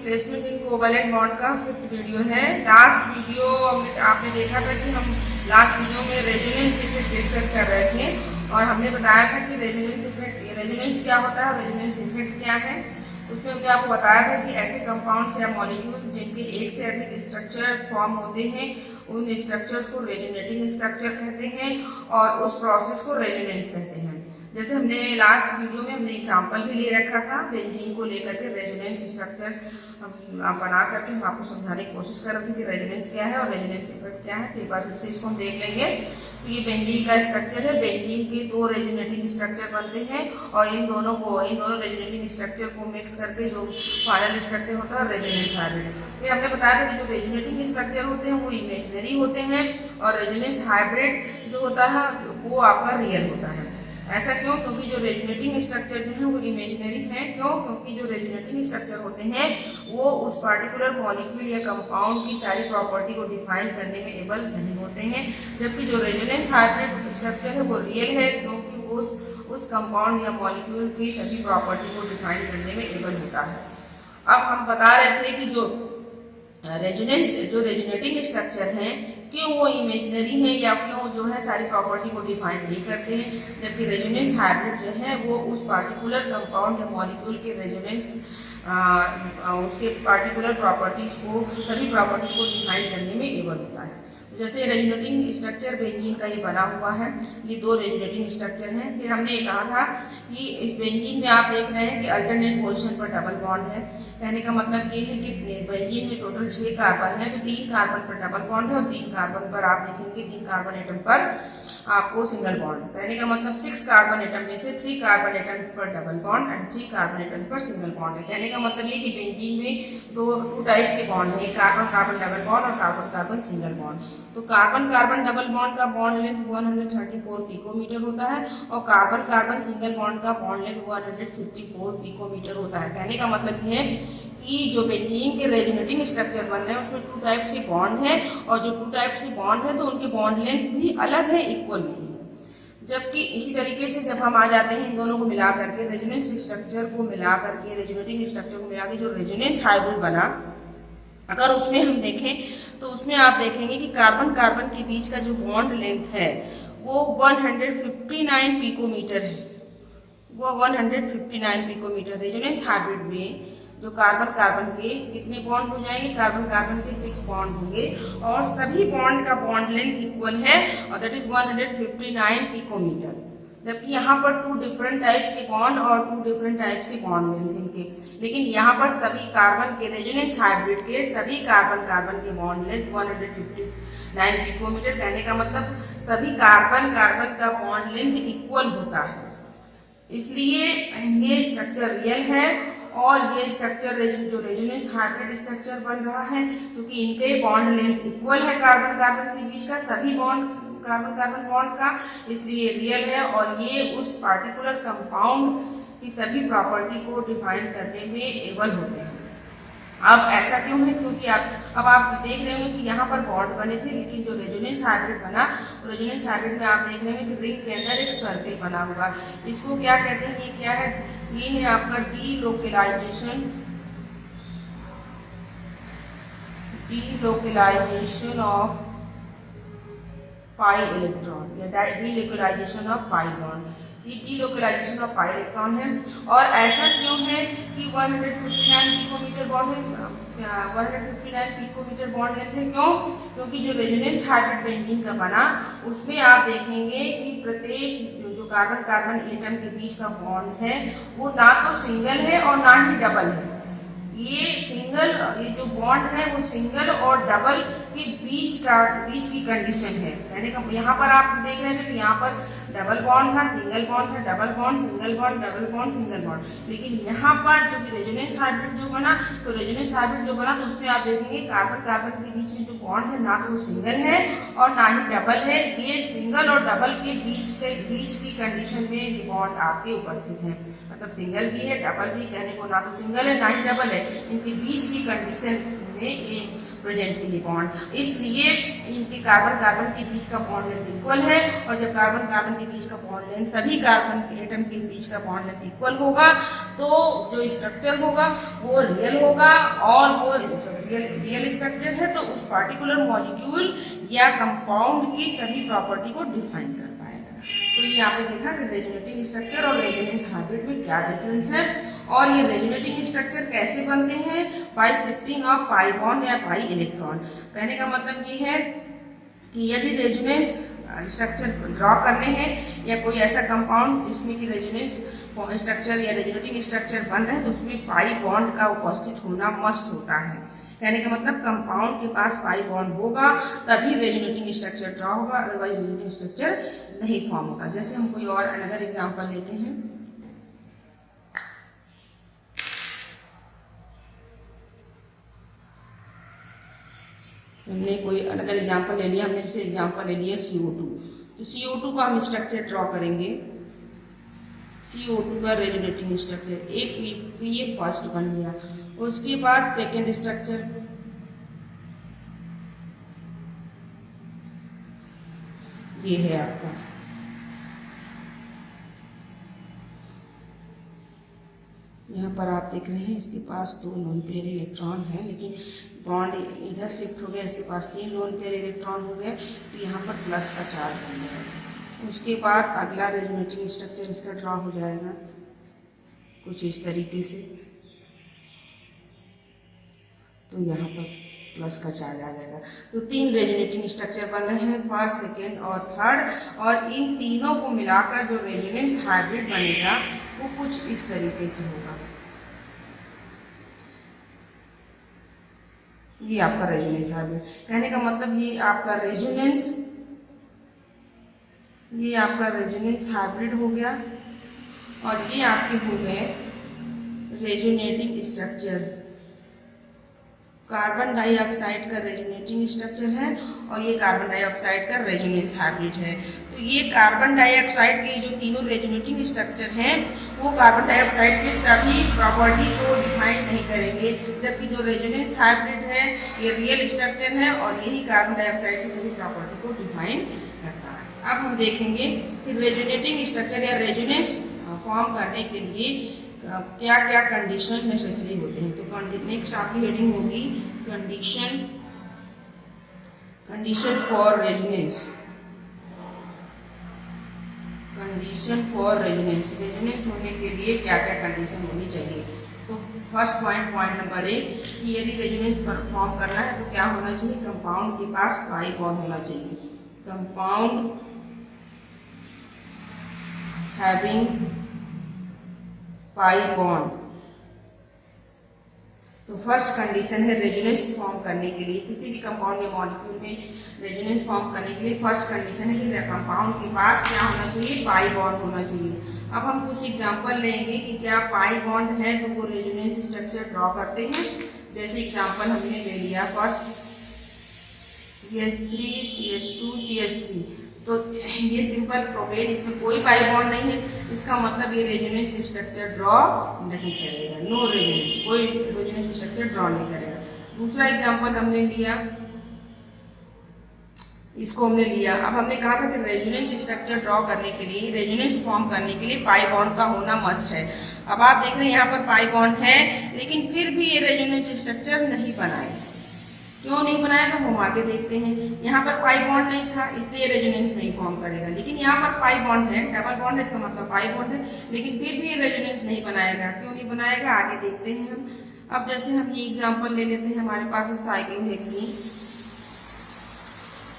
Displacement in covalent bond का 5th video है। Last video आपने देखा था कि हम लास्ट वीडियो में रेजोनेंस इफेक्ट डिस्कस कर रहे थे और हमने बताया था कि रेजोनेंस क्या होता है, रेजोनेंस इफेक्ट क्या है। उसमें हमने आपको बताया था कि ऐसे कंपाउंड्स या मॉलिक्यूल जिनके एक से अधिक स्ट्रक्चर फॉर्म होते हैं उन स्ट्रक्चर्स को रेजोनेटिंग स्ट्रक्चर कहते हैं और उस प्रोसेस को रेजोनेंस कहते हैं। जैसे हमने लास्ट वीडियो में हमने एग्जांपल भी ले रखा था बेंजीन को लेकर के रेजोनेंस स्ट्रक्चर बना करके हम आपको समझाने की कोशिश कर रहे थे कि रेजोनेंस क्या है और रेजोनेंस इफेक्ट क्या है। तो एक बार फिर से इसको हम देख लेंगे। तो ये बेंजीन का स्ट्रक्चर है। बेंजीन के 2 रेजोनेटिंग स्ट्रक्चर बनते हैं और इन दोनों रेजोनेटिंग स्ट्रक्चर को मिक्स करके जो फाइनल स्ट्रक्चर होता है रेजोनेंस हाइब्रिड। फिर हमने बताया था कि जो रेजोनेटिंग स्ट्रक्चर होते हैं वो इमेजिनरी होते हैं और रेजोनेंस हाइब्रिड जो होता है वो आपका रियल होता है। ऐसा क्यों? क्योंकि जो रेजोनेटिंग स्ट्रक्चर जो है वो इमेजिनरी है। क्यों? क्योंकि जो रेजोनेटिंग स्ट्रक्चर होते हैं वो उस पार्टिकुलर मॉलिक्यूल या कंपाउंड की सारी प्रॉपर्टी को डिफाइन करने में एबल नहीं होते हैं, जबकि जो रेजोनेंस हाइब्रिड स्ट्रक्चर है वो रियल है क्योंकि वो उस कंपाउंड या मॉलिक्यूल की सभी प्रॉपर्टी को डिफाइन करने में एबल होता है। अब हम बता रहे थे कि जो रेजोनेटिंग स्ट्रक्चर हैं क्यों वो इमेजिनरी है या क्यों जो है सारी प्रॉपर्टी को डिफाइन नहीं करते हैं, जबकि रेजोनेंस हाइब्रिड जो है वो उस पार्टिकुलर कंपाउंड या मॉलिक्यूल के रेजोनेंस उसके पार्टिकुलर प्रॉपर्टीज को सभी प्रॉपर्टीज को डिफाइन करने में एबल होता है। जैसे रेजोनेटिंग स्ट्रक्चर बेंजीन का ये बना हुआ है, ये 2 रेजोनेटिंग स्ट्रक्चर हैं। फिर हमने ये कहा था कि इस बेंजीन में आप देख रहे हैं कि अल्टरनेट पोजीशन पर डबल बॉन्ड है। कहने का मतलब ये है कि बेंजीन में टोटल 6 कार्बन है, तो 3 कार्बन पर डबल बॉन्ड है और 3 कार्बन पर आप देखेंगे 3 कार्बन एटम पर आपको सिंगल बॉन्ड। कहने का मतलब 6 कार्बन एटम में से 3 कार्बन एटम पर double bond and 3 carbon atom पर सिंगल बॉन्ड है। कहने का मतलब ये कि बेंजीन में 2 टाइप्स के बॉन्ड है, कार्बन कार्बन डबल बॉन्ड और कार्बन कार्बन सिंगल बॉन्ड। तो कार्बन कार्बन डबल बॉन्ड का बॉन्ड लेंथ 134 पिकोमीटर होता है और कार्बन कार्बन सिंगल बॉन्ड का बॉन्ड लेंथ 154 पिकोमीटर होता है। कहने का मतलब ये है कि जो बेंजीन के रेजोनेटिंग स्ट्रक्चर बन रहे हैं उसमें 2 टाइप्स के बॉन्ड हैं और जो 2 टाइप्स के बॉन्ड है तो उनके बॉन्ड लेंथ भी अलग है, इक्वल नहीं है। जबकि इसी तरीके से जब हम आ जाते हैं इन दोनों को मिला करके रेजोनेंस स्ट्रक्चर को मिला करके रेजोनेटिंग स्ट्रक्चर को मिला के जो रेजोनेंस हाइब्रिड बना, अगर उसमें हम देखें तो उसमें आप देखेंगे कि कार्बन कार्बन के बीच का जो बॉन्ड लेंथ है वो 159 पिकोमीटर है, वो 159 पिकोमीटर। रेजोनेंस हाइब्रिड में जो कार्बन कार्बन के कितने बॉन्ड हो जाएंगे? कार्बन कार्बन के 6 बॉन्ड होंगे और सभी बॉन्ड का बॉन्ड लेंथ इक्वल है और दैट इज 159 पिकोमीटर। जबकि यहाँ पर 2 डिफरेंट टाइप्स के बॉन्ड और 2 डिफरेंट टाइप्स के बॉन्ड लेंथ इनके, लेकिन यहाँ पर सभी कार्बन के रेजोनेंस हाइब्रिड के सभी कार्बन कार्बन के बॉन्ड लेंथ 159 पिकोमीटर। कहने का मतलब सभी कार्बन कार्बन का बॉन्ड लेंथ इक्वल होता है, इसलिए ये स्ट्रक्चर रियल है। और ये स्ट्रक्चर जो रेजोनेंस हाइब्रिड स्ट्रक्चर बन रहा है क्योंकि इनके बॉन्ड लेंथ इक्वल है कार्बन कार्बन के बीच का सभी बॉन्ड कार्बन कार्बन बॉन्ड का, इसलिए रियल है और ये उस पार्टिकुलर कंपाउंड की सभी प्रॉपर्टी को डिफाइन करने में एबल होते हैं। अब ऐसा क्यों है? क्योंकि अब आप देख रहे होंगे कि यहाँ पर बॉन्ड बने थे, लेकिन जो रेजोनेंस हाइब्रिड बना, रेजोनेंस हाइब्रिड में आप देख रहे होंगे कि रिंग के अंदर एक सर्किल बना हुआ। इसको क्या कहते हैं? ये क्या है? ये है आपका डीलोकलाइजेशन ऑफ पाई इलेक्ट्रॉन या डीलोकलाइजेशन ऑफ पाई बॉन्ड। ये डीलोकलाइजेशन ऑफ पाई इलेक्ट्रॉन है। और ऐसा क्यों है कि 159 पिकोमीटर बॉन्ड है, 159 पिकोमीटर बॉन्ड लेंथ है? क्यों? क्योंकि जो रेजोनेंस हाइब्रिड बेंजीन का बना उसमें आप देखेंगे कि प्रत्येक जो कार्बन कार्बन एटम के बीच का बॉन्ड है वो ना तो सिंगल है और ना ही डबल है। ये जो बॉन्ड है वो सिंगल और डबल के बीच की कंडीशन है। कहने का यहाँ पर आप देख रहे थे तो यहाँ पर डबल बॉन्ड था, सिंगल बॉन्ड था, double bond, single bond, double bond, single bond. लेकिन यहाँ पर जो रेजोनेंस हाइब्रिड जो बना, तो रेजोनेंस हाइब्रिड जो बना तो उसमें आप देखेंगे कार्बन कार्बन के बीच में जो बॉन्ड है ना तो वो सिंगल है और ना ही डबल है। ये सिंगल और डबल के बीच की कंडीशन में ये बॉन्ड आपके उपस्थित है। मतलब सिंगल भी है, डबल भी, कहने को ना तो सिंगल है ना ही डबल है, इनके बीच की कंडीशन में ये प्रेजेंट है ये बॉन्ड। इसलिए इनके कार्बन कार्बन के बीच का बॉन्ड लेंथ इक्वल है, और जब कार्बन कार्बन के बीच का बॉन्ड लेंथ सभी कार्बन के एटम के बीच का बॉन्ड लेंथ इक्वल होगा तो जो स्ट्रक्चर होगा वो रियल होगा, और वो जब रियल स्ट्रक्चर है तो उस पार्टिकुलर मॉलिक्यूल या कंपाउंड की सभी प्रॉपर्टी को डिफाइन कर पाएगा। तो ये आपने देखा कि रेजोनेटिंग स्ट्रक्चर और रेजोनेंस हाइब्रिड में क्या डिफरेंस है, और ये रेजोनेटिंग स्ट्रक्चर कैसे बनते हैं, bye shifting of pi bond या पाई इलेक्ट्रॉन। कहने का मतलब ये है कि यदि रेजोनेंस स्ट्रक्चर ड्रॉ करने हैं या कोई ऐसा कंपाउंड जिसमें कि रेजोनेंस स्ट्रक्चर या रेजोनेटिंग स्ट्रक्चर बन रहे हैं तो उसमें पाई बॉन्ड का उपस्थित होना मस्ट होता है। कहने का मतलब कंपाउंड के पास पाई बॉन्ड होगा तभी रेजोनेटिंग स्ट्रक्चर ड्रॉ होगा, अदरवाइज रेजोनेटिंग स्ट्रक्चर नहीं फॉर्म होगा। जैसे हम कोई और अनदर एग्जांपल लेते हैं, हमने कोई अनदर एग्जांपल ले लिया, हमने जैसे एग्जांपल ले लिया CO2। तो CO2 का हम स्ट्रक्चर ड्रॉ करेंगे, CO2 का रेजोनेटिंग स्ट्रक्चर एक ये फर्स्ट बन गया। उसके बाद सेकेंड स्ट्रक्चर ये है आपका, यहाँ पर आप देख रहे हैं इसके पास 2 लोन पेयर इलेक्ट्रॉन है, लेकिन बॉन्ड इधर शिफ्ट हो गया, इसके पास 3 लोन पेयर इलेक्ट्रॉन हो गए, तो यहाँ पर प्लस का चार्ज बन गया। उसके बाद अगला रेजोनेटिंग स्ट्रक्चर इसका ड्रॉ हो जाएगा कुछ इस तरीके से, तो यहाँ पर प्लस का चार्ज आ जाएगा। तो 3 रेजोनेटिंग स्ट्रक्चर बन रहे हैं, फर्स्ट, सेकेंड और थर्ड, और इन तीनों को मिलाकर जो रेजोनेंस हाइब्रिड बनेगा वो कुछ इस तरीके से होगा। ये आपका रेजोनेंस हाइब्रिड। कहने का मतलब ये आपका रेजोनेंस हाइब्रिड हो गया, और ये आपके हो गए रेजोनेटिंग स्ट्रक्चर। कार्बन डाइऑक्साइड का रेजोनेटिंग स्ट्रक्चर है और ये कार्बन डाइऑक्साइड का रेजोनेंस हाइब्रिड है। तो ये कार्बन डाइऑक्साइड के जो तीनों रेजोनेटिंग स्ट्रक्चर हैं वो कार्बन डाइऑक्साइड के सभी प्रॉपर्टी को डिफाइन नहीं करेंगे, जबकि जो रेजोनेंस हाइब्रिड है ये रियल स्ट्रक्चर है और यही कार्बन डाइऑक्साइड की सभी प्रॉपर्टी को डिफाइन करता है। अब हम देखेंगे कि रेजोनेटिंग स्ट्रक्चर या रेजोनेंस फॉर्म करने के लिए क्या क्या कंडीशन नेसेसरी होते हैं। तो नेक्स्ट आपकी हेडिंग होगी condition for resonance. Condition for resonance, resonance होने के लिए क्या क्या कंडीशन होनी चाहिए। तो फर्स्ट पॉइंट नंबर 1 कि यदि रेजोनेंस फॉर्म करना है तो क्या होना चाहिए, कंपाउंड के पास पाई बॉन्ड होना चाहिए। Compound having pi bond. तो फर्स्ट कंडीशन है रेजोनेंस फॉर्म करने के लिए, किसी भी कंपाउंड या मॉलिक्यूल में रेजोनेंस फॉर्म करने के लिए फर्स्ट कंडीशन है कि कंपाउंड के पास क्या होना चाहिए, पाई बॉन्ड होना चाहिए। अब हम कुछ एग्जांपल लेंगे कि क्या पाई बॉन्ड है तो वो रेजोनेंस स्ट्रक्चर ड्रॉ करते हैं। जैसे एग्जांपल हमने ले लिया फर्स्ट CH3 CH2 CH3, तो ये सिंपल प्रोपेन, इसमें कोई पाई बॉन्ड नहीं है, इसका मतलब ये रेजोनेंस स्ट्रक्चर ड्रॉ नहीं करेगा, नो रेजोनेंस, कोई रेजोनेंस स्ट्रक्चर ड्रॉ नहीं करेगा। दूसरा एग्जांपल हमने लिया, इसको हमने लिया। अब हमने कहा था कि रेजोनेंस स्ट्रक्चर ड्रॉ करने के लिए, रेजोनेंस फॉर्म करने के लिए पाई बॉन्ड का होना मस्ट है। अब आप देख रहे हैं यहाँ पर पाई बॉन्ड है, लेकिन फिर भी ये रेजोनेंस स्ट्रक्चर नहीं बनाएगा। क्यों नहीं बनाएगा हम आगे देखते हैं। यहाँ पर पाई बॉन्ड नहीं था इसलिए रेजोनेंस नहीं फॉर्म करेगा, लेकिन यहाँ पर पाई बॉन्ड है, डबल बॉन्ड है, इसका मतलब पाई बॉन्ड है, लेकिन फिर भी ये रेजोनेंस नहीं बनाएगा। क्यों नहीं बनाएगा आगे देखते हैं हम। अब जैसे हम ये एग्जांपल ले लेते हैं, हमारे पास है साइक्लोहेक्सीन,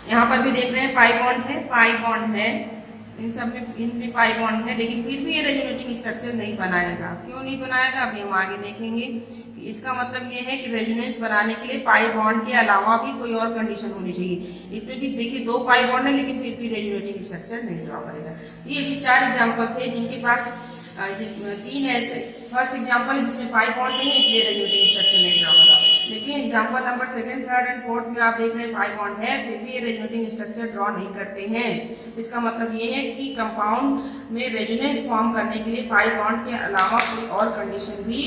यहाँ पर भी देख रहे हैं पाई बॉन्ड है, इन सब में इनमें पाई बॉन्ड है, लेकिन फिर भी ये रेजोनेटिंग स्ट्रक्चर नहीं बनाएगा। क्यों नहीं बनाएगा अभी हम आगे देखेंगे। इसका मतलब ये है कि रेजोनेंस बनाने के लिए पाई बॉन्ड के अलावा भी कोई और कंडीशन होनी चाहिए। इसमें भी देखिए 2 पाई बॉन्ड है, लेकिन फिर भी रेजोनेटिंग स्ट्रक्चर नहीं ड्रॉ करेगा। ये ऐसे 4 एग्जाम्पल थे जिनके पास 3 ऐसे। फर्स्ट एग्जाम्पल है जिसमें पाई बॉन्ड नहीं है इसलिए रेजोनेटिंग स्ट्रक्चर नहीं ड्रॉ करा, लेकिन example number 2nd, 3rd and 4th में आप देख रहे हैं पाई बॉन्ड है, फिर भी ये रेजोनेटिंग स्ट्रक्चर ड्रॉ नहीं करते हैं। इसका मतलब ये है कि कंपाउंड में रेजोनेंस फॉर्म करने के लिए पाई बॉन्ड के अलावा कोई और कंडीशन भी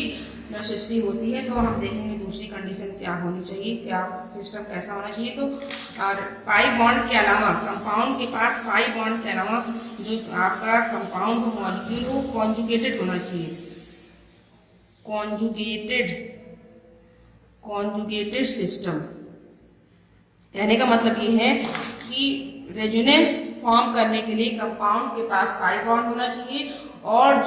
नेसेसरी होती है। तो हम देखेंगे दूसरी कंडीशन क्या होनी चाहिए, क्या सिस्टम कैसा होना चाहिए। तो और पाई बॉन्ड के अलावा कंपाउंड के पास पाई बॉन्ड के अलावा जो आपका कंपाउंड मॉलिक्यूल वो कॉन्जुगेटेड होना चाहिए। कॉन्जुगेटेड सिस्टम कहने का मतलब ये है कि रेजोनेंस फॉर्म करने के लिए कंपाउंड के पास पाई बॉन्ड होना चाहिए और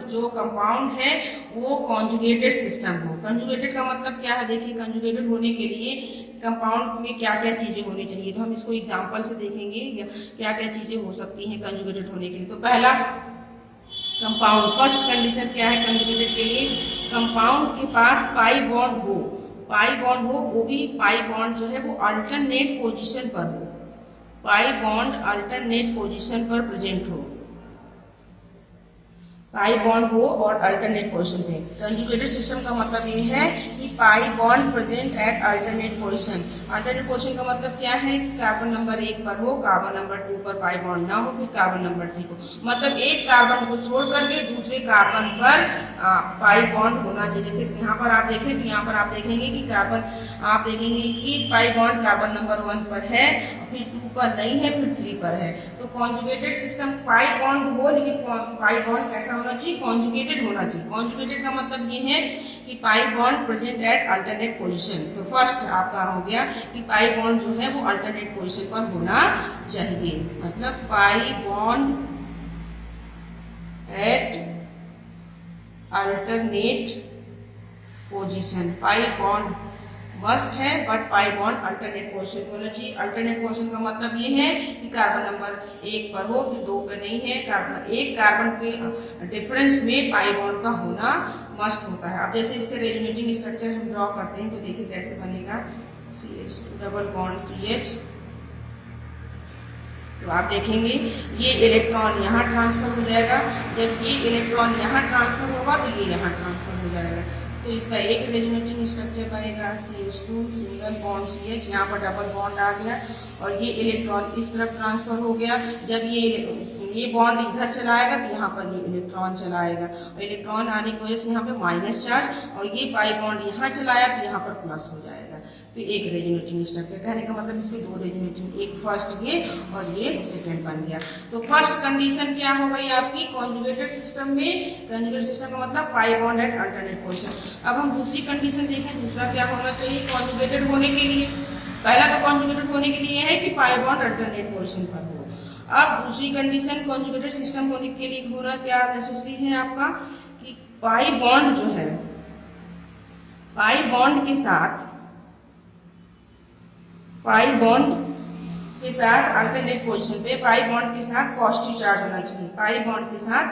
जो कंपाउंड है वो कॉन्जुगेटेड सिस्टम हो। कॉन्जुगेटेड का मतलब क्या है, देखिए कंजुगेटेड होने के लिए कंपाउंड में क्या क्या चीज़ें होनी चाहिए। तो हम इसको एग्जांपल से देखेंगे या क्या क्या चीज़ें हो सकती हैं कंजुगेटेड होने के लिए। तो पहला कंपाउंड, फर्स्ट कंडीशन क्या है कंजुगेटेड के लिए, कंपाउंड के पास पाई बॉन्ड हो। पाई बॉन्ड हो, वो भी पाई बॉन्ड जो है वो अल्टरनेट पोजीशन पर हो। पाई बॉन्ड अल्टरनेट पोजीशन पर प्रेजेंट हो, पाई बॉन्ड हो और अल्टरनेट पोजीशन पे। कंजुगेटेड सिस्टम का मतलब ये है कि pi bond present at alternate position. Alternate position का मतलब क्या है, कार्बन नंबर 1 पर हो, कार्बन नंबर 2 पर पाई बॉन्ड ना हो, फिर कार्बन नंबर 3 को, मतलब एक कार्बन को छोड़ करके दूसरे कार्बन पर पाई बॉन्ड होना चाहिए। जैसे यहाँ पर आप देखें तो यहाँ पर आप देखेंगे कि आप देखेंगे कि पाई बॉन्ड कार्बन नंबर 1 पर है, फिर 2 पर नहीं है, फिर 3 पर है। तो कॉन्जुगेटेड सिस्टम पाई बॉन्ड हो, लेकिन पाई बॉन्ड कैसा होना चाहिए, कॉन्जुगेटेड होना चाहिए। कॉन्जुगेटेड का मतलब ये है कि pi bond present at alternate position. तो फर्स्ट आपका हो गया कि पाई बॉन्ड जो है वो अल्टरनेट पोजीशन पर होना चाहिए, मतलब pi bond at alternate position. Pi bond must है but pi bond alternate position होना चाहिए। अल्टरनेट पोजीशन का मतलब ये है कि कार्बन नंबर 1 पर हो, फिर 2 पर नहीं है, एक कार्बन के डिफरेंस में पाई बॉन्ड का होना मस्ट होता है। अब जैसे इसके रेजोनेटिंग स्ट्रक्चर हम ड्रॉ करते हैं तो देखिए कैसे बनेगा, CH2 डबल बॉन्ड CH। तो आप देखेंगे ये इलेक्ट्रॉन यहाँ ट्रांसफर हो जाएगा, जब ये इलेक्ट्रॉन यहाँ ट्रांसफर होगा तो ये यहाँ ट्रांसफर हो जाएगा। तो इसका एक रेजोनेटिंग स्ट्रक्चर बनेगा CH2 सिंगल बॉन्ड CH, यहाँ पर डबल बॉन्ड आ गया और ये इलेक्ट्रॉन इस तरफ ट्रांसफर हो गया। जब ये बॉन्ड इधर चलाएगा तो यहाँ पर ये इलेक्ट्रॉन चलाएगा और इलेक्ट्रॉन आने की वजह से यहाँ पे माइनस चार्ज, और ये पाई बॉन्ड यहाँ चलाया तो यहाँ पर प्लस हो जाएगा। तो एक रेजोनेटिंग स्ट्रक्चर, कहने का मतलब इसमें 2 रेजोनेटिंग, एक फर्स्ट ये और ये सेकेंड बन गया। तो फर्स्ट कंडीशन क्या हो गई आपकी कॉन्जुगेटेड सिस्टम में, कॉन्जुगेटेड सिस्टम का मतलब pi bond at alternate position. अब हम दूसरी कंडीशन देखें, दूसरा क्या होना चाहिए कॉन्जुगेटेड होने के लिए। पहला तो कॉन्जुगेटेड होने के लिए है कि पाई बॉन्ड अल्टरनेट पोजीशन पर हो। अब दूसरी कंडीशन कॉन्जुगेटेड सिस्टम होने के लिए होना क्या नेसेसरी है आपका, कि पाई बॉन्ड जो है, पाई बॉन्ड के साथ अल्टरनेट पोजीशन पे पाई बॉन्ड के साथ पॉजिटिव चार्ज होना चाहिए। पाई बॉन्ड के साथ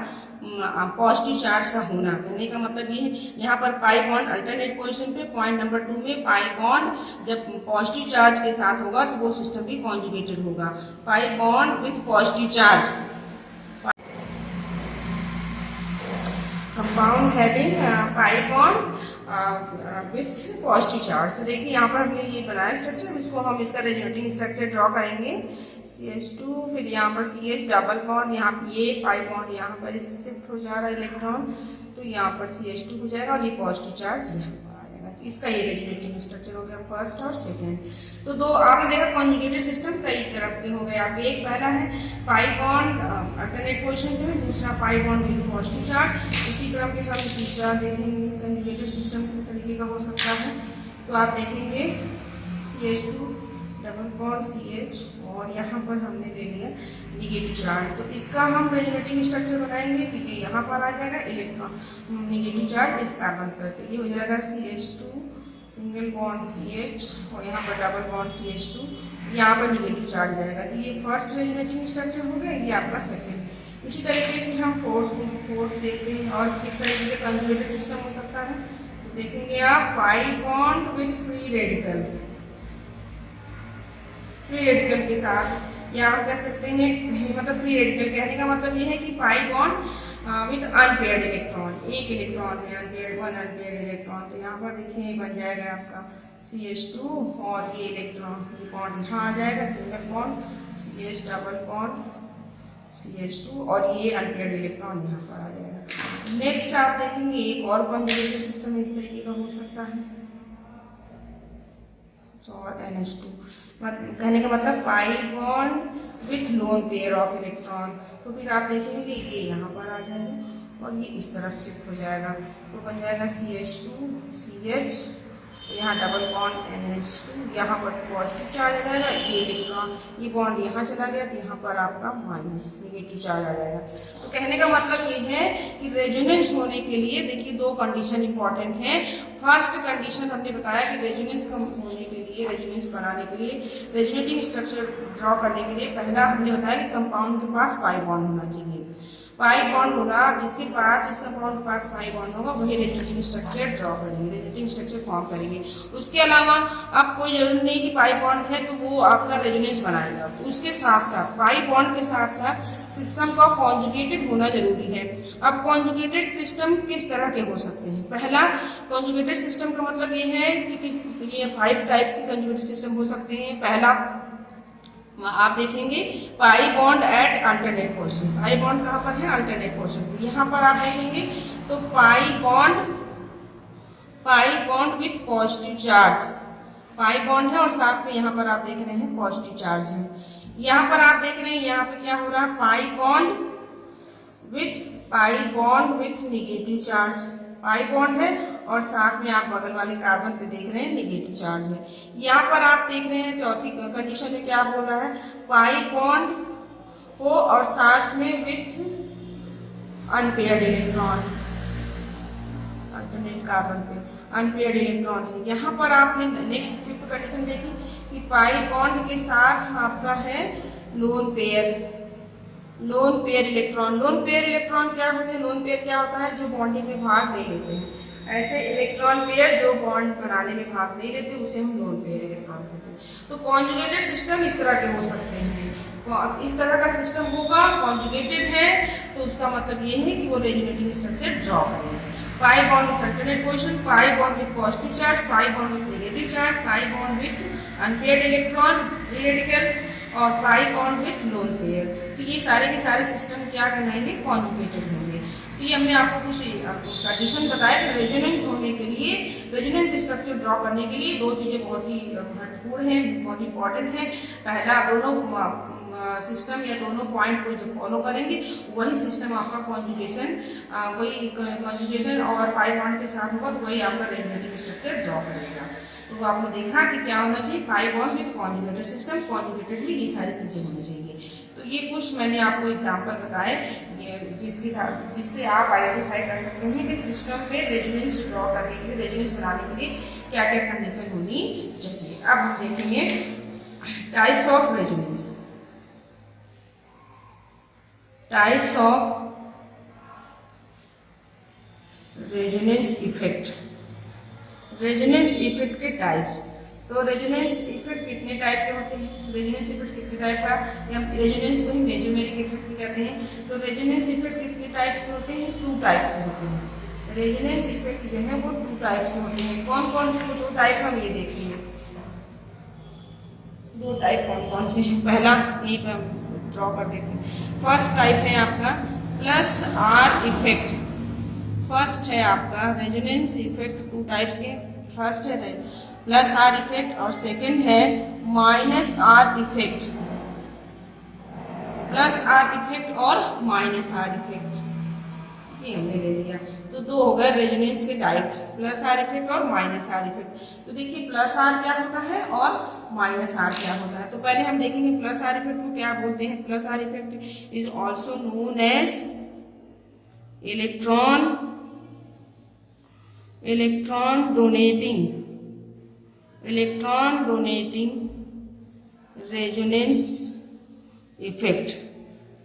पॉजिटिव चार्ज का होना, कहने का मतलब ये है यहाँ पर पाई बॉन्ड अल्टरनेट पोजीशन पे, पॉइंट नंबर 2 में पाई बॉन्ड जब पॉजिटिव चार्ज के साथ होगा तो वो सिस्टम भी कॉन्जुगेटेड होगा। पाई bond with positive charge, compound having pi bond with positive charge. तो देखिए यहाँ पर हमने ये बनाया स्ट्रक्चर, इसको हम इसका रेजोनेटिंग स्ट्रक्चर ड्रॉ करेंगे। CH2 फिर यहाँ पर CH डबल बॉन्ड, यहाँ पर ये पाई बॉन्ड यहाँ पर शिफ्ट हो जा रहा है इलेक्ट्रॉन, तो यहाँ पर CH2 हो जाएगा और ये पॉजिटिव चार्ज यहाँ पर आ जाएगा। तो इसका ये रेजोनेटिंग स्ट्रक्चर हो गया फर्स्ट और सेकेंड। तो दो आपने देखा कॉन्जुगेटेड सिस्टम कई तरह के हो गए आपके। एक पहला है पाई बॉन्ड अल्टरनेट पोजीशन पे, दूसरा पाई बॉन्ड विथ पॉजिटिव चार्ज। इसी क्रम में हम तीसरा देखेंगे कॉन्जुगेटेड सिस्टम किस तरीके का हो सकता है। तो आप देखेंगे CH2 डबल बॉन्ड CH और यहाँ पर हमने ले लिया निगेटिव चार्ज। तो इसका हम रेजोनेटिंग स्ट्रक्चर बनाएंगे तो ये यहाँ पर आ जाएगा इलेक्ट्रॉन निगेटिव चार्ज इस कार्बन पर, तो ये हो जाएगा CH2 सिंगल बॉन्ड CH और यहाँ पर डबल बॉन्ड CH2, यहाँ पर निगेटिव चार्ज जाएगा। तो ये फर्स्ट रेजोनेटिंग स्ट्रक्चर हो गया, ये आपका सेकेंड। इसी तरीके से हम फोर्थ देखते हैं और किस तरीके का कंजुगेटेड सिस्टम हो सकता है। तो देखेंगे आप पाई bond with free radical, free radical के साथ, या आप कह सकते हैं मतलब फ्री रेडिकल कहने का मतलब ये है कि पाई बॉन्ड विथ अनपेयर्ड इलेक्ट्रॉन, एक इलेक्ट्रॉन है अनपेयर्ड, 1 अनपेयर्ड इलेक्ट्रॉन। तो यहाँ पर देखिए बन जाएगा आपका CH2 और ये इलेक्ट्रॉन, ये बॉन्ड यहाँ आ जाएगा single bond CH double bond CH2 और ये अनपेयर्ड इलेक्ट्रॉन यहाँ पर आ जाएगा। नेक्स्ट आप देखेंगे एक और कॉन्जुगेटेड सिस्टम इस तरीके का हो सकता है, और NH2 कहने का मतलब pi bond with lone pair of electron. तो फिर आप देखेंगे ये यहाँ पर आ जाएगा और ये इस तरफ शिफ्ट हो जाएगा, तो बन जाएगा CH2 CH, यहाँ डबल बॉन्ड NH2, यहाँ पर पॉजिटिव चार्ज आ जाएगा, ये इलेक्ट्रॉन ये बॉन्ड यहाँ चला गया तो यहाँ पर आपका माइनस नेगेटिव चार्ज आ जाएगा। तो कहने का मतलब ये है कि रेजोनेंस होने के लिए देखिए दो कंडीशन इंपॉर्टेंट हैं। फर्स्ट कंडीशन हमने बताया कि रेजोनेंस होने के लिए, रेजोनेंस बनाने के लिए, रेजोनेटिंग स्ट्रक्चर ड्रॉ करने के लिए पहला हमने बताया कि कंपाउंड के पास पाई बॉन्ड होना चाहिए। पाई बॉन्ड होना, जिसके पास इस कंपाउंड के पास पाई बॉन्ड होगा वही रेजोनेटिंग स्ट्रक्चर ड्रॉ करेंगे, रेजोनेटिंग स्ट्रक्चर फॉर्म करेंगे। उसके अलावा अब कोई जरूरी नहीं कि पाई बॉन्ड है तो वो आपका रेजोनेंस बनाएगा, उसके साथ साथ पाई बॉन्ड के साथ साथ सिस्टम का कॉन्जुगेटेड होना जरूरी है। अब कॉन्जुगेटेड सिस्टम किस तरह के हो सकते हैं? पहला कॉन्जुगेटेड सिस्टम का मतलब ये है कि ये 5 टाइप्स के कॉन्जुगेटेड सिस्टम हो सकते हैं। पहला आप देखेंगे pi bond at alternate portion. Pi bond कहाँ पर है? अल्टरनेट पोर्शन पे। यहाँ पर आप देखेंगे तो पाई bond with positive charge, pi bond है और साथ में यहाँ पर आप देख रहे हैं पॉजिटिव चार्ज है। यहाँ पर आप देख रहे हैं यहाँ पे क्या हो रहा है? पाई bond with negative charge, pi bond है और साथ में आप बगल वाले कार्बन पे देख रहे हैं नेगेटिव चार्ज है। यहाँ पर आप देख रहे हैं चौथी कंडीशन में क्या बोल रहा है? पाई बॉन्ड हो और साथ में with unpaired electron, alternate carbon पे अनपेयर्ड इलेक्ट्रॉन है। यहाँ पर आपने नेक्स्ट 5th कंडीशन देखी कि पाई बॉन्ड के साथ आपका है lone pair electron. Lone pair electron क्या होते हैं? लोन पेयर क्या होता है? जो बॉन्डिंग में भाग नहीं लेते हैं। ऐसे इलेक्ट्रॉन पेयर जो बॉन्ड बनाने में भाग नहीं लेते उसे हम लोन पेयर इलेक्ट्रॉन कहते हैं। तो कॉन्जुगेटेड सिस्टम इस तरह के हो सकते हैं। इस तरह का सिस्टम होगा, कॉन्जुगेटेड है तो उसका मतलब ये है कि वो रेजोनेटिंग स्ट्रक्चर ड्रॉ करेंगे। Pi bond with alternate position, pi bond with positive charge, pi bond with negative charge, pi bond with unpaired electron free radical और pi bond with lone pair. तो ये सारे के सारे सिस्टम क्या कहलाएंगे? Conjugated होंगे। तो ये हमने आपको कुछ कंडीशन बताया कि रेजोनेंस होने के लिए, रेजोनेंस स्ट्रक्चर ड्रॉ करने के लिए दो चीज़ें बहुत ही महत्वपूर्ण हैं, बहुत इंपॉर्टेंट है। पहला दोनों सिस्टम या दोनों पॉइंट को जो फॉलो करेंगे वही सिस्टम आपका कॉन्जुगेशन और पाई बॉन्ड के साथ होगा तो वही आपका रेजोनेटिंग स्ट्रक्चर ड्रॉ करेगा। तो आपने देखा कि क्या होना चाहिए? पाई bond with conjugated system, conjugated में ये सारी चीज़ें होनी चाहिए। तो ये कुछ मैंने आपको एग्जांपल बताए जिससे आप आइडेंटिफाई कर सकते हैं कि सिस्टम में रेजोनेंस ड्रॉ करने के लिए, रेजोनेंस बनाने के लिए क्या क्या कंडीशन होनी चाहिए। अब हम देखेंगे types of resonance. Types of resonance effect, resonance effect के टाइप्स। तो रेजोनेंस इफेक्ट कितने टाइप के होते हैं? रेजोनेंस इफेक्ट कितने टाइप का, या रेजोनेंस को ही मेसोमेरिक इफेक्ट भी कहते हैं। तो रेजोनेंस इफेक्ट कितने टाइप्स के होते हैं? 2 टाइप्स के होते हैं। रेजोनेंस इफेक्ट जो है वो 2 टाइप्स के होते हैं। कौन कौन से 2 टाइप हम ये देखिए। 2 टाइप कौन कौन से हैं? पहला यही पे हम ड्रॉ कर देते हैं। फर्स्ट टाइप है आपका प्लस आर इफेक्ट। फर्स्ट है आपका रेजोनेंस इफेक्ट 2 टाइप्स के। फर्स्ट है प्लस आर इफेक्ट और सेकंड है minus R effect. Plus R effect और माइनस आर इफेक्ट ये हमने ले लिया। तो 2 हो गए रेजोनेंस के टाइप्स, प्लस आर इफेक्ट और माइनस आर इफेक्ट। तो देखिए प्लस आर क्या होता है और माइनस आर क्या होता है। तो पहले हम देखेंगे प्लस आर इफेक्ट को क्या बोलते हैं। Plus R effect is also known as electron donating resonance effect.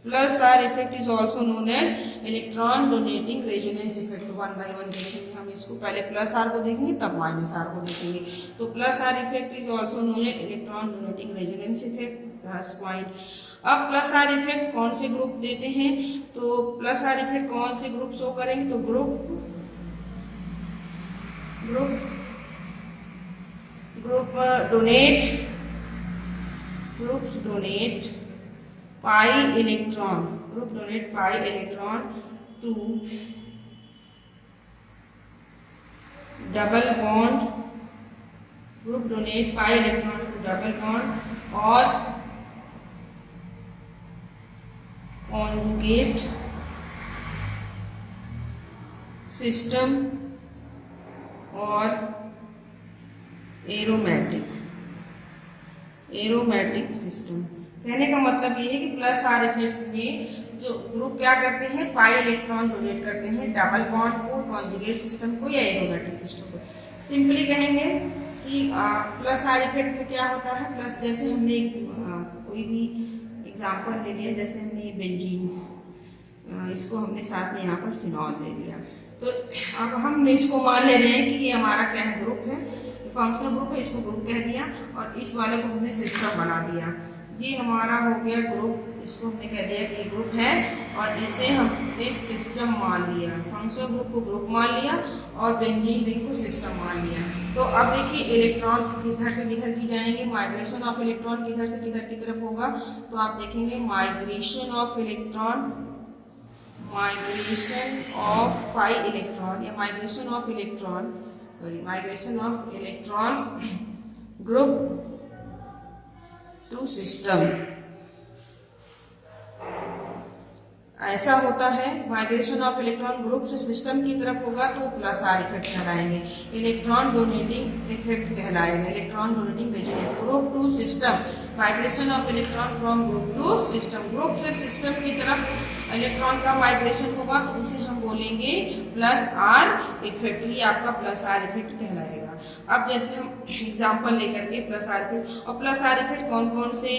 Plus R effect is also known as electron donating resonance effect. 1 by 1 देखेंगे हम इसको। पहले प्लस आर को देखेंगे तब माइनस आर को देखेंगे। तो plus R effect is also known as electron donating resonance effect. First point. अब प्लस आर इफेक्ट कौन से ग्रुप देते हैं? तो प्लस आर इफेक्ट कौन से ग्रुप शो करेंगे? तो groups donate pi electron to double bond, group donate pi electron to double bond और कॉन्जुगेट सिस्टम और एरोमेटिक सिस्टम। कहने का मतलब ये है कि प्लस आर इफेक्ट में जो ग्रुप क्या करते हैं, पाई इलेक्ट्रॉन डोनेट करते हैं डबल बॉन्ड को, कॉन्जुगेट सिस्टम को या एरोमेटिक सिस्टम को। सिंपली कहेंगे कि प्लस आर इफेक्ट में क्या होता है, प्लस जैसे हमने कोई भी एग्जांपल ले लिया, जैसे हमने बेंजीन, इसको हमने साथ में यहाँ पर फिनॉल ले लिया, तो अब हम इसको मान ले रहे हैं कि ये हमारा क्या है, ग्रुप है, फंक्शनल ग्रुप है, इसको ग्रुप कह दिया और इस वाले को हमने सिस्टम बना दिया। ये हमारा हो गया ग्रुप, इसको हमने कह दिया कि ये ग्रुप है और इसे हमने सिस्टम मान लिया, फंक्शनल ग्रुप को ग्रुप मान लिया और बेंजीन रिंग को सिस्टम मान लिया। तो अब देखिए इलेक्ट्रॉन किधर से किधर की जाएंगे, माइग्रेशन ऑफ इलेक्ट्रॉन किधर से किधर की तरफ होगा, तो आप देखेंगे migration of electron, migration of pi electron या migration of electron, sorry migration of electron group to system, ऐसा होता है। माइग्रेशन ऑफ इलेक्ट्रॉन ग्रुप से सिस्टम की तरफ होगा तो प्लस आर इफेक्ट कहलाएंगे, इलेक्ट्रॉन डोनेटिंग इफेक्ट कहलाएगा, electron donating resonance. Group to system, migration of electron from group to system, group से सिस्टम की तरफ इलेक्ट्रॉन का माइग्रेशन होगा तो उसे हम बोलेंगे प्लस आर इफेक्ट, ये आपका प्लस आर इफेक्ट कहलाएगा। अब जैसे हम एग्जांपल लेकर के प्लस आर इफेक्ट, और प्लस आर इफेक्ट कौन कौन से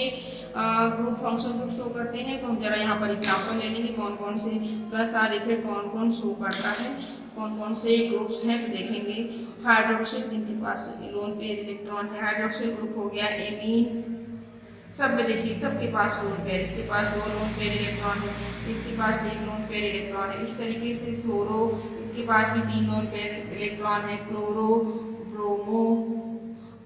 ग्रुप फंक्शन ग्रुप शो करते हैं, तो हम जरा यहाँ पर एग्जांपल ले लेंगे कौन कौन से प्लस आर इफेक्ट कौन कौन शो करता है, कौन कौन से ग्रुप्स हैं। तो देखेंगे हाइड्रोक्सिल, जिनके पास लोन पेयर इलेक्ट्रॉन है, हाइड्रोक्सिल ग्रुप हो गया, एमीन, सब में देखिए सबके पास लोन पेयर, इसके पास 2 लोन पेयर इलेक्ट्रॉन है, इनके पास 1 लोन पेयर इलेक्ट्रॉन है। इस तरीके से क्लोरो, इनके पास भी 3 लोन पेयर इलेक्ट्रॉन है, क्लोरो, ब्रोमो,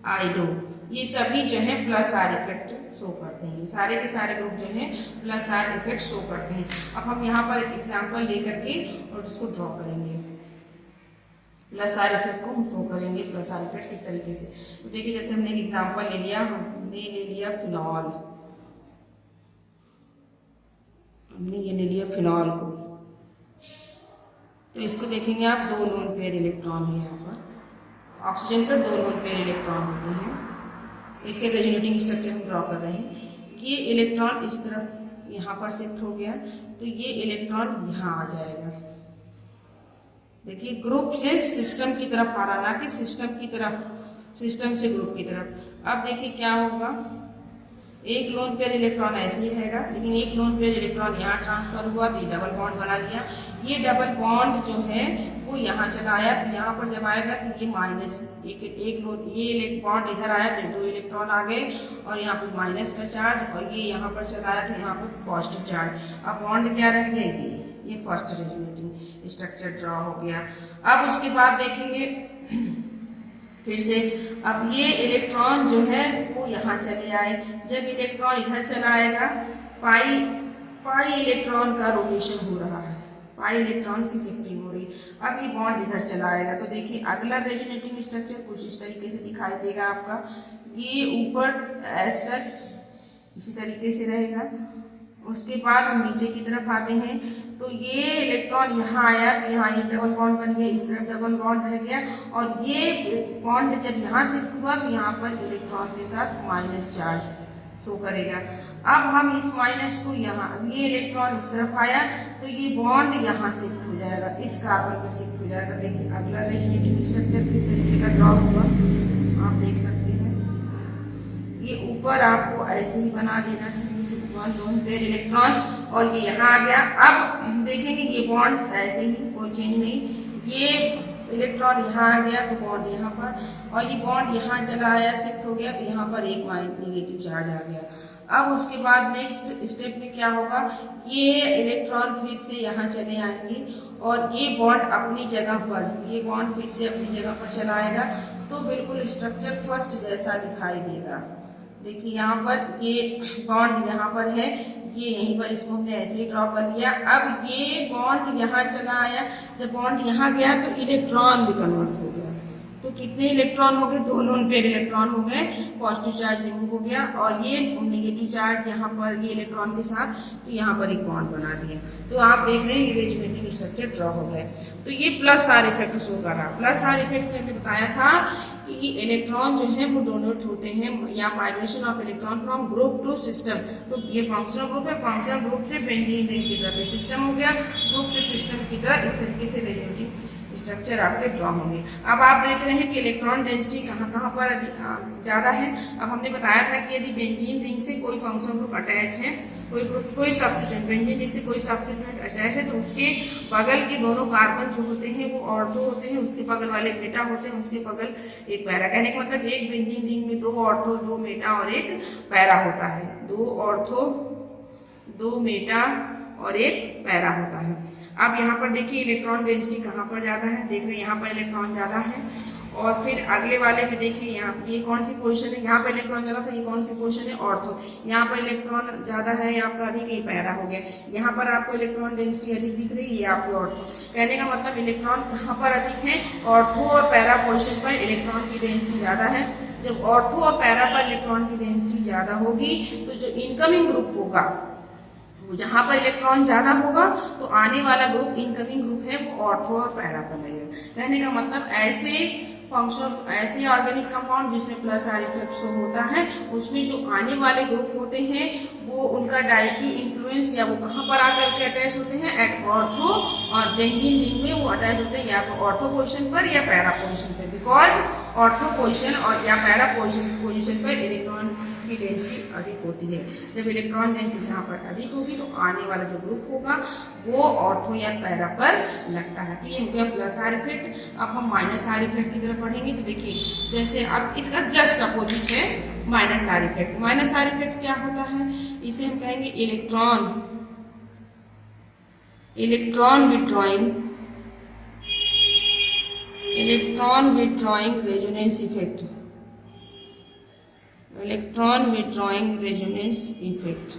आइडो, ये सभी जो है प्लस आर इफेक्ट शो करते हैं, सारे के सारे ग्रुप जो है प्लस आर इफेक्ट शो करते हैं। अब हम यहाँ पर एक एग्जाम्पल लेकर के और इसको ड्रॉ करेंगे, प्लस आर इफेक्ट को हम शो करेंगे, प्लस आर इफेक्ट किस तरीके से। तो देखिए जैसे हमने एक एग्जाम्पल ले लिया, हमने ले लिया फिनॉल, हमने ये ले लिया फिनॉल को, तो इसको देखेंगे आप 2 लोन पेयर इलेक्ट्रॉन है, यहाँ पर ऑक्सीजन पर 2 लोन पेयर इलेक्ट्रॉन होते हैं। इसके रेजोनेटिंग स्ट्रक्चर हम ड्रॉ कर रहे हैं, ये इलेक्ट्रॉन इस तरफ यहाँ पर शिफ्ट हो गया तो ये इलेक्ट्रॉन यहाँ आ जाएगा। देखिए ग्रुप से सिस्टम की तरफ आ रहा, ना कि सिस्टम की तरफ, सिस्टम से ग्रुप की तरफ। अब देखिए क्या होगा, एक लोन पेयर इलेक्ट्रॉन ऐसे ही रहेगा, लेकिन एक लोन पेयर इलेक्ट्रॉन यहाँ ट्रांसफर हुआ तो ये डबल बॉन्ड बना लिया। ये डबल बॉन्ड जो है वो यहाँ चला आया, तो यहाँ पर जब आएगा तो ये माइनस एक लोन, ये बॉन्ड इधर आया तो 2 इलेक्ट्रॉन आ गए और यहाँ पर माइनस का चार्ज, और ये यहाँ पर चला आया तो यहाँ पर पॉजिटिव चार्ज। अब बॉन्ड क्या रह गया, ये फर्स्ट रेजोनेटिंग स्ट्रक्चर ड्रॉ हो गया। अब उसके बाद देखेंगे फिर से, अब ये इलेक्ट्रॉन जो है वो यहाँ चले आए, जब इलेक्ट्रॉन इधर चला आएगा, पाई इलेक्ट्रॉन का रोटेशन हो रहा है, पाई इलेक्ट्रॉन्स की शिफ्टिंग हो रही। अब ये बॉन्ड इधर चला आएगा तो देखिए अगला रेजोनेटिंग स्ट्रक्चर कुछ इस तरीके से दिखाई देगा आपका, ये ऊपर एज सच इसी तरीके से रहेगा। उसके बाद हम नीचे की तरफ आते हैं तो ये इलेक्ट्रॉन यहाँ आया तो यहाँ एक डबल बॉन्ड बन गया, इस तरफ डबल बॉन्ड रह गया, और ये बॉन्ड जब यहाँ शिफ्ट हुआ तो यहाँ पर इलेक्ट्रॉन के साथ माइनस चार्ज शो करेगा। अब हम इस माइनस को यहाँ, अब ये इलेक्ट्रॉन इस तरफ आया तो ये बॉन्ड यहाँ शिफ्ट हो जाएगा, इस कार्बन में शिफ्ट हो जाएगा। देखिए अगला रेजोनेटिंग स्ट्रक्चर किस तरीके का ड्रॉ हुआ आप देख सकते हैं। ये ऊपर आपको ऐसे ही बना देना है, लोन पेयर इलेक्ट्रॉन, और ये यहाँ आ गया। अब देखेंगे ये बॉन्ड ऐसे ही, कोई चेंज नहीं, ये इलेक्ट्रॉन यहाँ आ गया तो बॉन्ड यहाँ पर, और ये बॉन्ड यहाँ चला आया शिफ्ट हो गया तो यहाँ पर एक नेगेटिव चार्ज आ गया। अब उसके बाद नेक्स्ट स्टेप में क्या होगा, ये इलेक्ट्रॉन फिर से यहाँ चले आएंगे और ये बॉन्ड अपनी जगह पर, ये बॉन्ड फिर से अपनी जगह पर चला आएगा तो बिल्कुल स्ट्रक्चर फर्स्ट जैसा दिखाई देगा। देखिए यहाँ पर ये बॉन्ड यहाँ पर है, ये यहीं पर इसको हमने ऐसे ही ड्रॉ कर लिया। अब ये बॉन्ड यहाँ चला आया, जब बॉन्ड यहाँ गया तो इलेक्ट्रॉन भी कन्वर्ट हो गया, तो कितने इलेक्ट्रॉन हो गए, 2 लोन पेयर इलेक्ट्रॉन हो गए, पॉजिटिव चार्ज रिमूव हो गया और ये नेगेटिव चार्ज यहाँ पर ये इलेक्ट्रॉन के साथ तो यहाँ पर एक बॉन्ड बना दिया। तो आप देख रहे हैं ये रेजोनेटिव स्ट्रक्चर ड्रॉ हो गया। तो ये प्लस आर इफेक्ट शो कर रहा। प्लस आर इफेक्ट में बताया था कि इलेक्ट्रॉन जो है वो डोनेट होते हैं या migration of electron from group to system. तो ये फंक्शनल ग्रुप है, फंक्शनल ग्रुप से बेंजीन रिंग की तरफ सिस्टम हो गया, ग्रुप से सिस्टम की तरह इस तरीके से रेजोनेटिव स्ट्रक्चर आपके ड्रॉ होंगे। अब आप देख रहे हैं कि इलेक्ट्रॉन डेंसिटी कहाँ पर ज़्यादा है। अब हमने बताया था कि यदि बेंजीन रिंग से कोई फंक्शनल ग्रुप अटैच है, कोई सब्स्टिट्यूएंट बेंजीन रिंग से कोई सब्स्टिट्यूएंट अटैच है, तो उसके बगल के दोनों कार्बन जो होते हैं वो ऑर्थो होते हैं, उसके बगल वाले मेटा होते हैं, उसके बगल एक पैरा। कहने का मतलब एक बेंजीन रिंग में 2 ऑर्थो, 2 मेटा और एक पैरा होता है। 2 ऑर्थो, 2 मेटा और एक पैरा होता है। अब यहाँ पर देखिए इलेक्ट्रॉन डेंसिटी कहाँ पर ज़्यादा है, देख रहे हैं यहाँ पर इलेक्ट्रॉन ज़्यादा है। और फिर अगले वाले में देखिए यहाँ ये कौन सी पोजीशन है, यहाँ पर इलेक्ट्रॉन ज़्यादा था, ये कौन सी पोजीशन है, ऑर्थो। यहाँ पर इलेक्ट्रॉन ज़्यादा है, ये आपका अधिक, ये पैरा हो गया। यहाँ पर आपको इलेक्ट्रॉन डेंसिटी अधिक दिख रही है, ये आपकी ऑर्थो। कहने का मतलब इलेक्ट्रॉन कहाँ पर अधिक है, ऑर्थो और पैरा पोजीशन पर इलेक्ट्रॉन की डेंसिटी ज़्यादा है। जब ऑर्थो और पैरा पर इलेक्ट्रॉन की डेंसिटी ज़्यादा होगी तो जो इनकमिंग ग्रुप होगा, जहाँ पर इलेक्ट्रॉन ज्यादा होगा तो आने वाला ग्रुप इनकमिंग ग्रुप है वो ऑर्थो और पैरा पर लगेगा। कहने का मतलब ऐसे ऑर्गेनिक कंपाउंड जिसमें प्लस आर इफेक्ट शो होता है, उसमें जो आने वाले ग्रुप होते हैं वो उनका डायरेक्टली इन्फ्लुएंस या वो कहाँ पर आकर के अटैच होते हैं, एट ऑर्थो, और बेंजीन रिंग में वो अटैच होते हैं या तो ऑर्थो पोजिशन पर या पैरा पोजिशन पर। बिकॉज ऑर्थो पोजिशन और या पैरा पोजिशन पर इलेक्ट्रॉन की डेंसिटी अधिक होती है। जब इलेक्ट्रॉन डेंसिटी जहाँ पर अधिक होगी तो आने वाला जो ग्रुप होगा वो ऑर्थो या पैरा पर लगता है। तो ये हो गया प्लस आर इफेक्ट। अब हम माइनस आर इफेक्ट की तरफ पढ़ेंगे। तो देखिए जैसे अब इसका जस्ट अपोजिट है minus R effect. Minus R effect क्या होता है, इसे हम कहेंगे electron withdrawing resonance effect. Electron withdrawing resonance effect,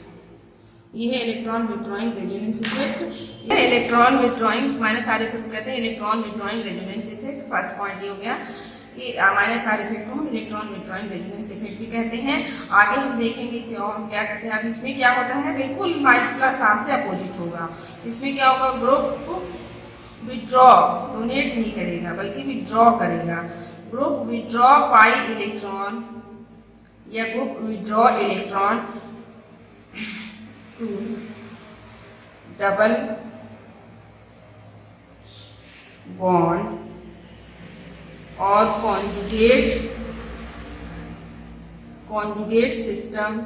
ये है इलेक्ट्रॉन विथड्रॉइंग रेजोनेंस इफेक्ट। ये electron withdrawing minus R effect कहते हैं, electron withdrawing resonance effect. First point ये हो गया कि माइनस आर इफेक्ट को हम इलेक्ट्रॉन विथड्रॉइंग रेजोनेंस इफेक्ट भी कहते हैं। आगे हम देखेंगे इसे और हम क्या कहते हैं। अब इसमें क्या होता है, बिल्कुल प्लस आर से अपोजिट होगा। इसमें क्या होगा, ग्रुप विथड्रॉ, डोनेट नहीं करेगा बल्कि विथड्रॉ करेगा। ग्रुप विथड्रॉ पाई इलेक्ट्रॉन या group withdraw electron to double bond और कॉन्जुगेट सिस्टम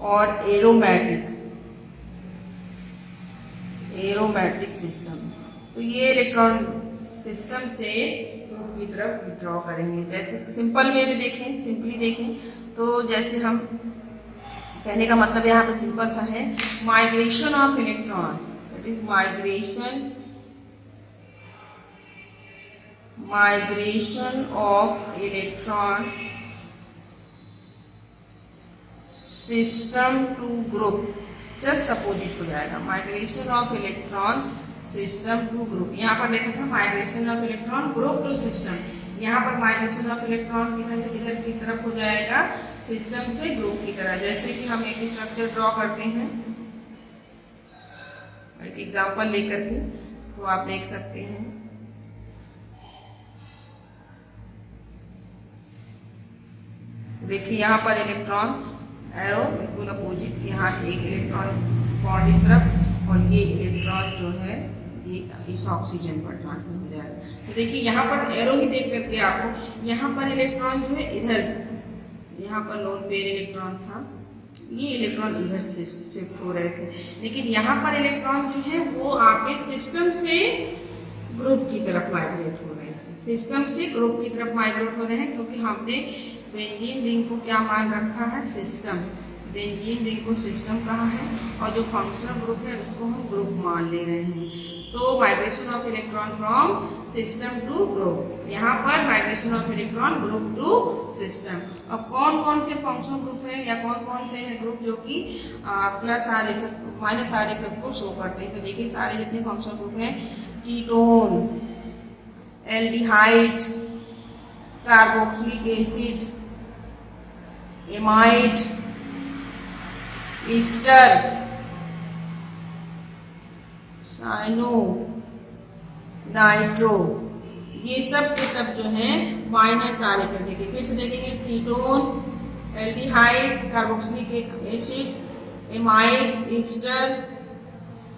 और एरोमेटिक सिस्टम। तो ये इलेक्ट्रॉन सिस्टम से ग्रुप की तरफ विथड्रॉ करेंगे। जैसे सिंपल वे में देखें, सिंपली देखें तो जैसे हम कहने का मतलब यहाँ पे सिंपल सा है, migration of electron, that is migration of electron system to group, just opposite हो जाएगा। Migration of electron system to group, यहाँ पर देखा था migration of electron group to system, यहाँ पर माइग्रेशन ऑफ इलेक्ट्रॉन किधर से किधर की तरफ हो जाएगा, सिस्टम से ग्रुप की तरह। जैसे कि हम एक स्ट्रक्चर ड्रॉ करते हैं एक एग्जांपल लेकर के, तो आप देख सकते हैं देखिए यहाँ पर इलेक्ट्रॉन एरो बिल्कुल अपोजिट, यहाँ एक इलेक्ट्रॉन बॉन्ड इस तरफ और ये इलेक्ट्रॉन जो है ये इस ऑक्सीजन पर ट्रांसफर हो जाएगा। तो देखिए यहाँ पर एरो ही देख करके आपको यहाँ पर इलेक्ट्रॉन जो है इधर, यहाँ पर लोन पेयर इलेक्ट्रॉन था, ये इलेक्ट्रॉन इधर से शिफ्ट हो रहे थे, लेकिन यहाँ पर इलेक्ट्रॉन जो है वो आपके सिस्टम से ग्रुप की तरफ माइग्रेट हो रहे हैं। सिस्टम से ग्रुप की तरफ माइग्रेट हो रहे हैं क्योंकि हमने बेंजीन रिंग को क्या मान रखा है, सिस्टम। बेंजीन रिंग को सिस्टम कहा है और जो फंक्शनल ग्रुप है उसको हम ग्रुप मान ले रहे हैं। तो migration of electron from system to group, यहाँ पर migration of electron group to system. अब कौन कौन से फंक्शनल ग्रुप है या कौन कौन से है ग्रुप जो कि plus R effect minus R effect को शो करते हैं। तो देखिए सारे जितने फंक्शनल ग्रुप हैं, ketone, aldehyde, carboxylic acid, amide, ester, cyano, nitro, ये सब के सब जो है माइनस आर इफेक्ट देखिए। फिर से देखेंगे ketone, aldehyde, carboxylic acid, amide, Easter,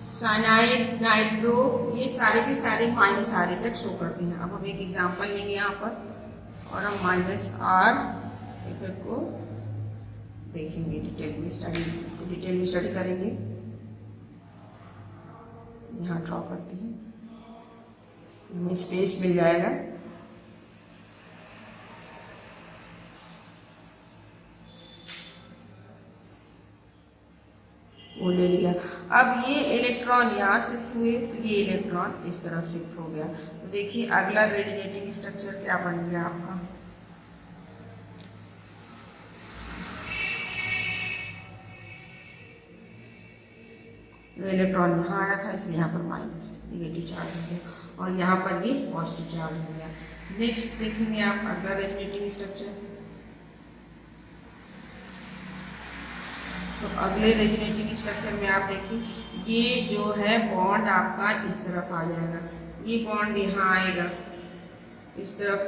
cyanide, nitro, ये सारे के सारे माइनस आर इफेक्ट शो करते हैं। अब हम एक एग्जांपल लेंगे यहाँ पर और हम माइनस आर इफेक्ट को देखेंगे डिटेल में, उसको डिटेल में स्टडी करेंगे। यहाँ ड्रॉ करते हैं, हमें स्पेस मिल जाएगा। वो ले लिया। अब ये इलेक्ट्रॉन यहाँ शिफ्ट हुए तो ये इलेक्ट्रॉन इस तरफ शिफ्ट हो गया। तो देखिए अगला रेजोनेटिंग स्ट्रक्चर क्या बन गया आपका। इलेक्ट्रॉन यहाँ आया था इसलिए यहाँ पर माइनस निगेटिव चार्ज हो गया और यहाँ पर ये पॉजिटिव चार्ज हो गया। नेक्स्ट देखेंगे आप अगला रेजोनेटिंग स्ट्रक्चर। तो अगले रेजोनेटिंग स्ट्रक्चर में आप देखिए ये जो है बॉन्ड आपका इस तरफ आ जाएगा, ये बॉन्ड यहाँ आएगा इस तरफ,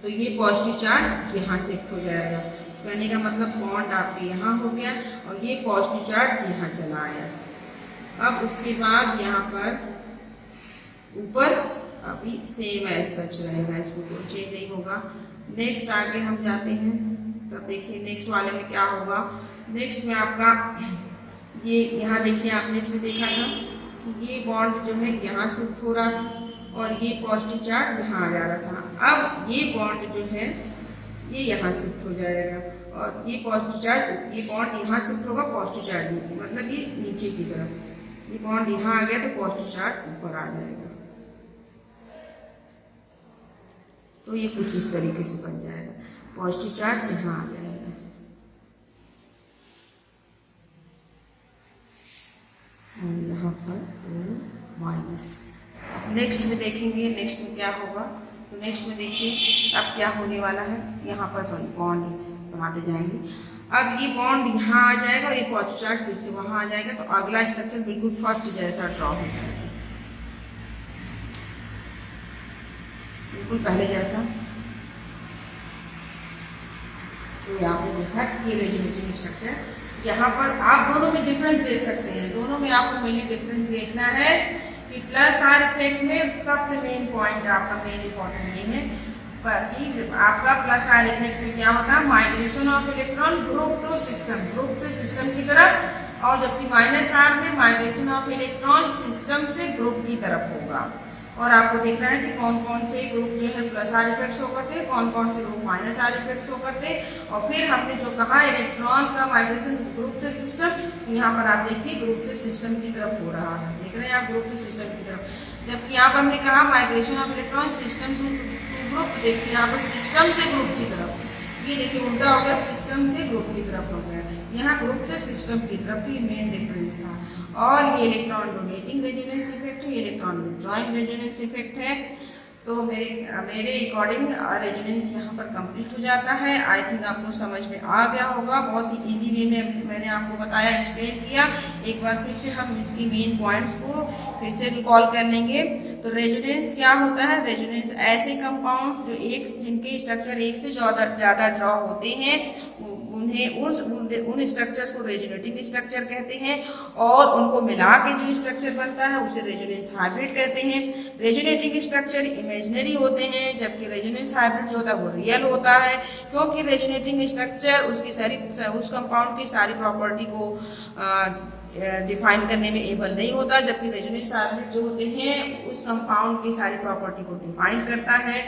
तो ये पॉजिटिव चार्ज यहाँ शिफ्ट हो जाएगा। कहने का मतलब बॉन्ड आपके यहाँ हो गया और ये पॉजिटिव चार्ज यहाँ चला आया। अब उसके बाद यहाँ पर ऊपर अभी सेम एज सच रहेगा, इसमें कोई चेंज नहीं होगा। नेक्स्ट आगे हम जाते हैं, तब देखिए नेक्स्ट वाले में क्या होगा। नेक्स्ट में आपका ये यहाँ देखिए आपने इसमें देखा था कि ये बॉन्ड जो है यहाँ शिफ्ट हो रहा था और ये पॉजिटिव चार्ज यहाँ आ जा रहा था। अब ये बॉन्ड जो है ये यहाँ शिफ्ट हो जाएगा और ये पॉजिटिव चार्ज, ये बॉन्ड यहाँ शिफ्ट होगा पॉजिटिव चार्ज में, मतलब ये नीचे की तरफ, ये बॉन्ड यहाँ आ गया तो पॉजिटिव चार्ज ऊपर आ जाएगा। तो ये कुछ इस तरीके से बन जाएगा, पॉजिटिव चार्ज यहाँ आ जाएगा और यहाँ पर माइनस। नेक्स्ट में देखेंगे नेक्स्ट में क्या होगा। तो नेक्स्ट में देखिए अब क्या होने वाला है, यहाँ पर सॉरी बॉन्ड बनाते जाएंगे। अब ये बॉन्ड यहाँ आ जाएगा और ये पॉजिटिव चार्ज फिर से वहाँ आ जाएगा। तो अगला स्ट्रक्चर बिल्कुल फर्स्ट जैसा ड्रॉ हो जाएगा, बिल्कुल पहले जैसा। तो यहाँ पे देखा ये रेजोनेटिंग स्ट्रक्चर, यहाँ पर आप दोनों में डिफरेंस देख सकते हैं। दोनों में आपको मेनली डिफरेंस देखना है कि प्लस आर इफेक्ट में सबसे मेन पॉइंट आपका मेन इंपॉर्टेंट ये है कि आपका प्लस आर इफेक्ट में क्या होता है, migration of electron group to system की तरफ, और जबकि माइनस आर में माइग्रेशन ऑफ इलेक्ट्रॉन सिस्टम से ग्रुप की तरफ होगा। और आपको देखना है कि कौन कौन से ग्रुप जो है प्लस आर इफेक्ट शो करते हैं, कौन कौन से group minus R effect show करते हैं। और फिर हमने जो कहा इलेक्ट्रॉन का माइग्रेशन ग्रुप से सिस्टम, यहाँ पर आप देखिए ग्रुप से सिस्टम की तरफ हो रहा है, देख रहे हैं आप ग्रुप से सिस्टम की तरफ। जबकि यहाँ पर हमने कहा migration of electron system to group, देखिए यहाँ पर सिस्टम से ग्रुप की तरफ, ये देखिए उल्टा हो गया, सिस्टम से ग्रुप की तरफ हो गया, यहाँ ग्रुप से सिस्टम की तरफ। तो ये मेन डिफरेंस था। और ये इलेक्ट्रॉन डोनेटिंग रेजोनेंस इफेक्ट है, इलेक्ट्रॉन विथड्रॉइंग रेजोनेंस इफेक्ट है। तो मेरे अकॉर्डिंग रेजोनेंस यहाँ पर कंप्लीट हो जाता है। आई थिंक आपको समझ में आ गया होगा, बहुत ही इजीली मैंने आपको बताया, एक्सप्लेन किया। एक बार फिर से हम इसकी मेन पॉइंट्स को फिर से रिकॉल कर लेंगे। तो रेजोनेंस क्या होता है, रेजोनेंस ऐसे कंपाउंड जो जिनके स्ट्रक्चर एक से ज़्यादा ड्रॉ होते हैं उन्हें उन स्ट्रक्चर्स को रेजोनेटिंग स्ट्रक्चर कहते हैं, और उनको मिला के जो स्ट्रक्चर बनता है उसे रेजोनेंस हाइब्रिड कहते हैं। रेजोनेटिंग स्ट्रक्चर इमेजिनरी होते हैं, जबकि रेजोनेंस हाइब्रिड जो होता है वो रियल होता है, क्योंकि रेजोनेटिंग स्ट्रक्चर उस कंपाउंड की सारी प्रॉपर्टी को डिफाइन करने में एबल नहीं होता, जबकि रेजोनेंस हाइब्रिड जो होते हैं उस कंपाउंड की सारी प्रॉपर्टी को डिफाइन करता है।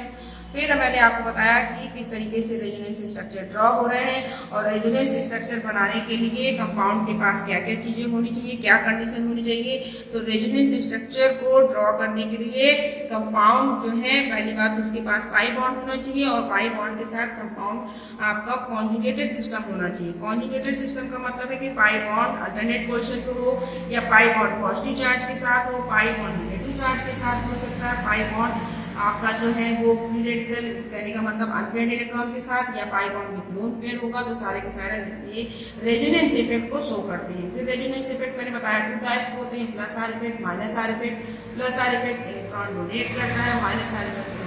फिर मैंने आपको बताया कि किस तरीके से रेजोनेंस स्ट्रक्चर ड्रॉ हो रहे हैं, और रेजोनेंस स्ट्रक्चर बनाने के लिए कंपाउंड के पास क्या क्या चीज़ें होनी चाहिए, क्या कंडीशन होनी चाहिए। तो रेजोनेंस स्ट्रक्चर को ड्रॉ करने के लिए कंपाउंड जो है, पहली बात उसके पास पाई बॉन्ड होना चाहिए, और पाई बॉन्ड के साथ कंपाउंड आपका कॉन्जुगेटेड सिस्टम होना चाहिए। कॉन्जुगेटेड सिस्टम का मतलब है कि पाई बॉन्ड अल्टरनेट पोजिशन पे हो, या पाई बॉन्ड पॉजिटिव चार्ज के साथ हो, पाई बॉन्ड नेगेटिव चार्ज के साथ हो सकता है, पाई बॉन्ड आपका जो है वो फ्री रेडिकल कहने का मतलब अनपेयर्ड इलेक्ट्रॉन के साथ या pi bond with lone pair होगा तो सारे के सारे ये रेजोनेंस इफेक्ट को शो करते हैं। फिर रेजोनेंस इफेक्ट मैंने बताया 2 टाइप्स के होते हैं, plus R effect, minus R effect. Plus R effect electron donate करता है, माइनस आर इफेक्ट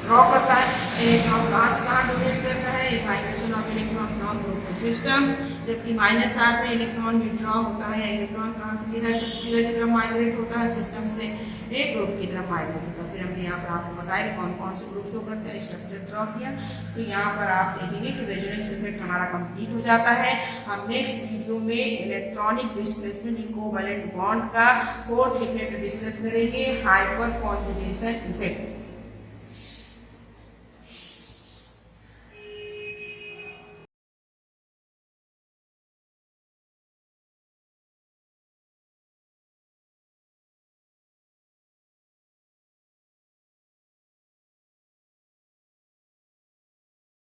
ड्रॉ करता है। इलेक्ट्रॉन कहाँ से कहाँ डोनेट करता है, vibration of electron from group system. जबकि माइनस आर पे इलेक्ट्रॉन विड्रॉ होता है, इलेक्ट्रॉन कहाँ से किधर सर्कुलर की तरफ माइग्रेट होता है, सिस्टम से एक ग्रुप की तरफ माइग्रेट होता है। फिर हमने यहाँ पर आपको बताया कि कौन कौन से ग्रुप शो करते हैं, स्ट्रक्चर ड्रॉ किया। तो यहाँ पर आप देखेंगे कि रेजोनेंस इफेक्ट हमारा कंप्लीट हो जाता है। हम नेक्स्ट वीडियो में electronic displacement in covalent bond का 4th इफेक्ट डिस्कस करेंगे, हाइपर कॉन्जुगेशन इफेक्ट।